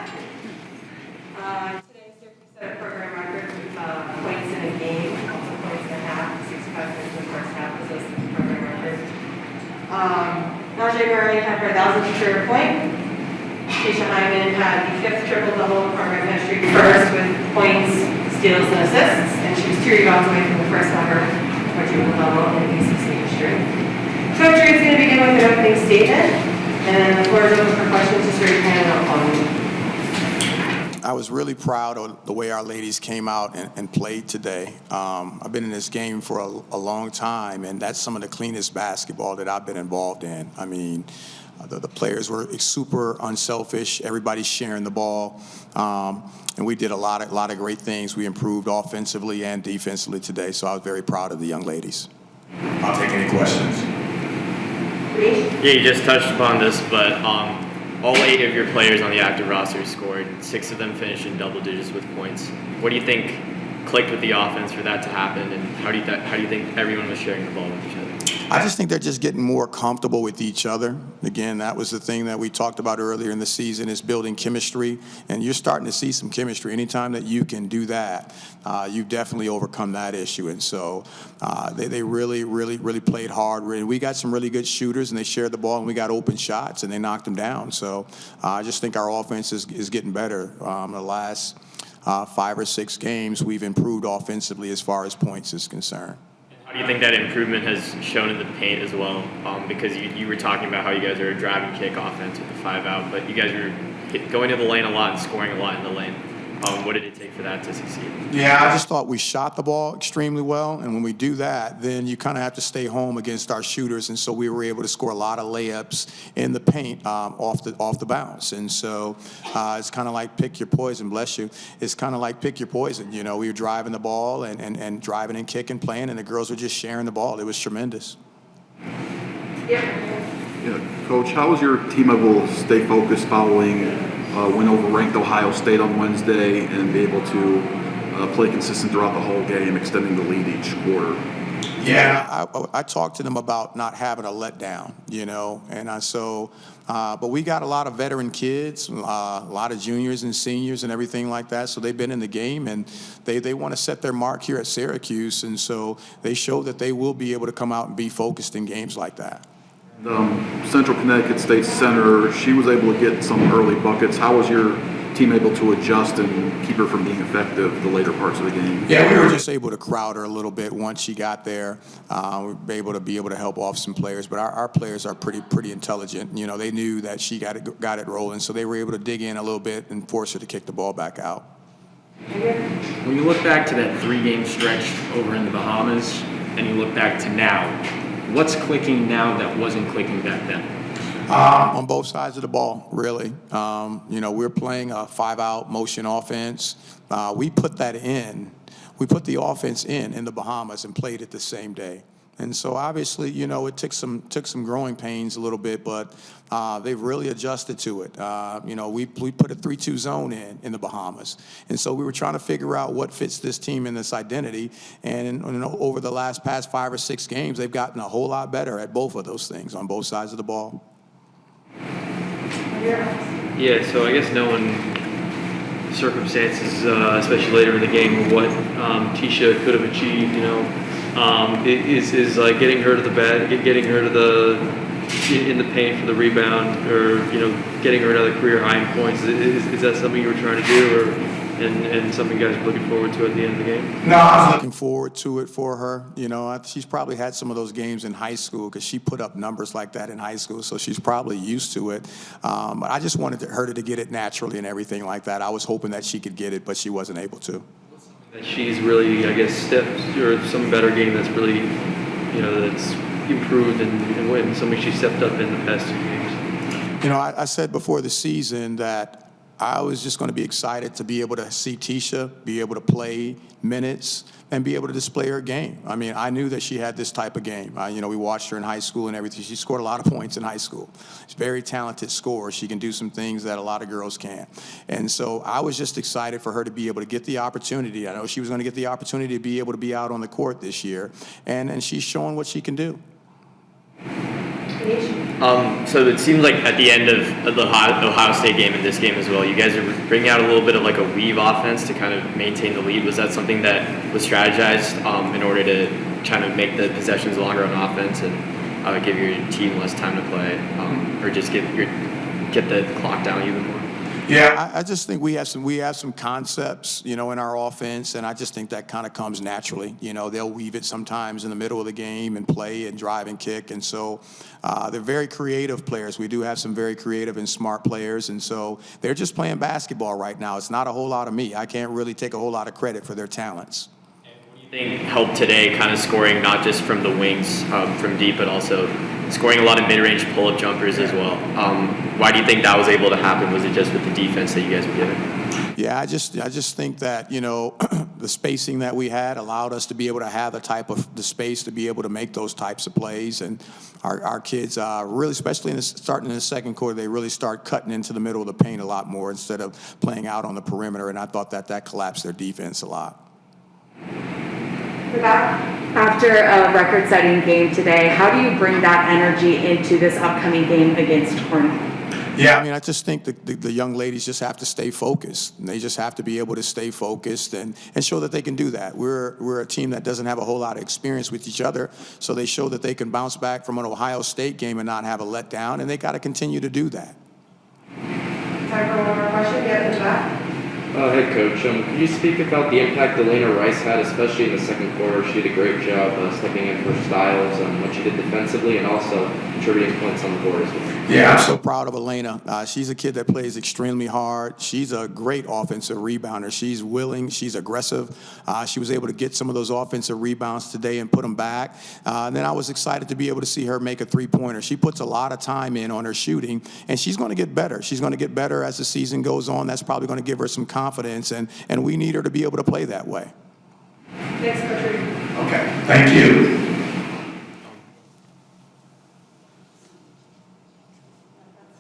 Today, Syracuse set a program record with points in a game, also points in a half, 65 points in the first half was a program record. Najee Murray had her 1,000th career point. Keisha Hyman had the 5th triple-double in program history, first with points, steals, and assists, and she was 2 rebounds away from the first ever quadruple-double in ACC history. Coach Reed's going to begin with an opening statement, and the floor is open for questions. Just raise your hand and I'll call you. I was really proud of the way our ladies came out and played today. I've been in this game for a long time, and that's some of the cleanest basketball that I've been involved in. I mean, the players were super unselfish. Everybody's sharing the ball, and we did a lot of great things. We improved offensively and defensively today, so I was very proud of the young ladies. I'll take any questions. Yeah, you just touched upon this, but all 8 of your players on the active roster scored. 6 of them finished in double digits with points. What do you think clicked with the offense for that to happen, and how do you think everyone was sharing the ball with each other? I just think they're just getting more comfortable with each other. Again, that was the thing that we talked about earlier in the season, is building chemistry, and you're starting to see some chemistry. Anytime that you can do that, you've definitely overcome that issue. And so they really played hard. We got some really good shooters, and they shared the ball, and we got open shots, and they knocked them down. So I just think our offense is getting better. The last 5 or 6 games, we've improved offensively as far as points is concerned. How do you think that improvement has shown in the paint as well? Because you were talking about how you guys are a drive and kick offense with the 5-out, but you guys were going to the lane a lot and scoring a lot in the lane. What did it take for that to succeed? Yeah, I just thought we shot the ball extremely well, and when we do that, then you kind of have to stay home against our shooters, and so we were able to score a lot of layups in the paint off the bounce. And so it's kind of like pick your poison, bless you. It's kind of like pick your poison. You know, we were driving the ball and driving and kicking, playing, and the girls were just sharing the ball. It was tremendous. Yeah, Coach, how was your team able to stay focused following win over ranked Ohio State on Wednesday and be able to play consistent throughout the whole game, extending the lead each quarter? Yeah, I talked to them about not having a letdown, you know, and but we got a lot of veteran kids, a lot of juniors and seniors and everything like that, so they've been in the game, and they want to set their mark here at Syracuse, and so they show that they will be able to come out and be focused in games like that. Central Connecticut State Center, she was able to get some early buckets. How was your team able to adjust and keep her from being effective the later parts of the game? Yeah, we were just able to crowd her a little bit once she got there. We were able to help off some players, but our players are pretty intelligent. You know, they knew that she got it rolling, so they were able to dig in a little bit and force her to kick the ball back out. When you look back to that 3-game stretch over in the Bahamas, and you look back to now, what's clicking now that wasn't clicking back then? On both sides of the ball, really. You know, we're playing a 5-out motion offense. We put that in. We put the offense in the Bahamas and played it the same day. And so obviously, you know, it took some growing pains a little bit, but they've really adjusted to it. You know, we put a 3-2 zone in the Bahamas. And so we were trying to figure out what fits this team in this identity. And you know, over the past 5 or 6 games, they've gotten a whole lot better at both of those things on both sides of the ball. Yeah, so I guess knowing circumstances, especially later in the game, what Tisha could have achieved, you know, is like getting her to the bed, getting her to in the paint for the rebound, or you know, getting her another career high in points. Is that something you were trying to do, or and something you guys are looking forward to at the end of the game? No, I was looking forward to it for her. You know, she's probably had some of those games in high school because she put up numbers like that in high school, so she's probably used to it. But I just wanted her to get it naturally and everything like that. I was hoping that she could get it, but she wasn't able to. That she's really, I guess, stepped or some better game that's really, you know, that's improved and when something she stepped up in the past 2 games. You know, I said before the season that I was just going to be excited to be able to see Tisha be able to play minutes and be able to display her game. I mean, I knew that she had this type of game. You know, we watched her in high school and everything. She scored a lot of points in high school. She's a very talented scorer. She can do some things that a lot of girls can't. And so I was just excited for her to be able to get the opportunity. I know she was going to get the opportunity to be able to be out on the court this year, and she's showing what she can do. So it seems like at the end of the Ohio State game and this game as well, you guys are bringing out a little bit of like a weave offense to kind of maintain the lead. Was that something that was strategized in order to kind of make the possessions longer on offense and give your team less time to play, or just get the clock down even more? Yeah, I just think we have some concepts, in our offense, and I just think that kind of comes naturally. They'll weave it sometimes in the middle of the game and play and drive and kick, and so they're very creative players. We do have some very creative and smart players, and so they're just playing basketball right now. It's not a whole lot of me. I can't really take a whole lot of credit for their talents. What do you think helped today, kind of scoring not just from the wings, from deep, but also scoring a lot of mid-range pull-up jumpers as well? Why do you think that was able to happen? Was it just with the defense that you guys were given? Yeah, I just think that, the spacing that we had allowed us to be able to have the space to be able to make those types of plays. And our kids really, especially starting in the second quarter, they really start cutting into the middle of the paint a lot more instead of playing out on the perimeter. And I thought that collapsed their defense a lot. After a record-setting game today, how do you bring that energy into this upcoming game against Cornell? Yeah, I just think the young ladies just have to stay focused. And they just have to be able to stay focused and show that they can do that. We're a team that doesn't have a whole lot of experience with each other, so they show that they can bounce back from an Ohio State game and not have a letdown, and they got to continue to do that. Time for one more question. Get in the back. Head coach, can you speak about the impact Elena Rice had, especially in the second quarter? She did a great job stepping in for Styles and what she did defensively and also contributing points on the board as well. Yeah, I'm so proud of Elena. She's a kid that plays extremely hard. She's a great offensive rebounder. She's willing. She's aggressive. She was able to get some of those offensive rebounds today and put them back. And then I was excited to be able to see her make a three-pointer. She puts a lot of time in on her shooting, and she's going to get better. She's going to get better as the season goes on. That's probably going to give her some confidence, and we need her to be able to play that way. Thanks, Coach Reed. Okay, thank you.